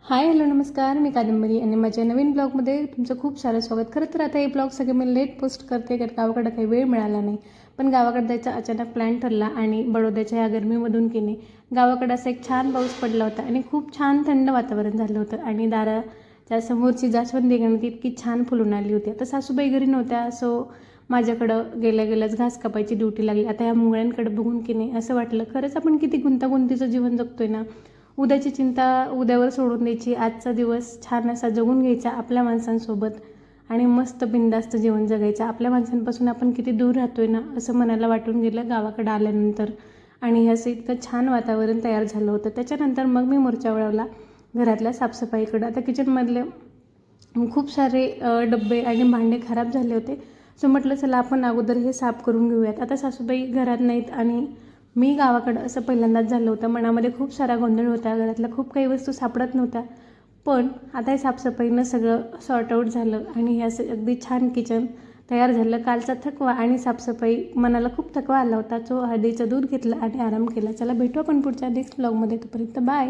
Hi hello नमस्कार, मी कादंबरी आणि माझ्या नवीन ब्लॉगमध्ये तुमचं खूप सारं स्वागत. खरं तर आता हे ब्लॉग सगळे मी लेट पोस्ट करते कारण गावाकडं काही वेळ मिळाला नाही. पण गावाकडे जायचा अचानक प्लॅन ठरला आणि बडोद्याच्या ह्या गरमीमधून की नाही गावाकडं असा एक छान पाऊस पडला होता आणि खूप छान थंड वातावरण झालं होतं आणि दाराच्या समोरची जास्वंदी गणती इतकी छान फुलून आली होती. आता सासूबाई घरी नव्हत्या, सो माझ्याकडं गेल्या गेल्याच घास कापायची ड्युटी लागली. आता ह्या मुंगळ्यांकडे बघून की नाही असं वाटलं खरंच आपण किती गुंतागुंतीचं जीवन जगतोय ना. उद्याची चिंता उद्यावर सोडून द्यायची, आजचा दिवस छान असा जगून घ्यायचा आपल्या माणसांसोबत आणि मस्त बिनधास्त जीवन जगायचं. आपल्या माणसांपासून आपण किती दूर राहतोय ना असं मनाला वाटून गेलं गावाकडं आल्यानंतर. आणि असं इतकं छान वातावरण तयार झालं होतं. त्याच्यानंतर मग मी मोर्चा वळवला घरातल्या साफसफाईकडं. आता किचनमधले खूप सारे डब्बे आणि भांडे खराब झाले होते, सो म्हटलं चला आपण अगोदर हे साफ करून घेऊयात. आता सासूबाई घरात नाहीत आणि मी गावाकडं असं पहिल्यांदाच झालं होतं. मनामध्ये खूप सारा गोंधळ होता, घरातल्या खूप काही वस्तू सापडत नव्हत्या. पण आता हे साफसफाईनं सगळं सॉर्ट आऊट झालं आणि हे असं अगदी छान किचन तयार झालं. कालचा थकवा आणि साफसफाई मनाला खूप थकवा आला होता, तो हळदीचं दूध घेतलं आणि आराम केला. चला भेटू आपण पुढच्या नेक्स्ट ब्लॉगमध्ये. तोपर्यंत बाय.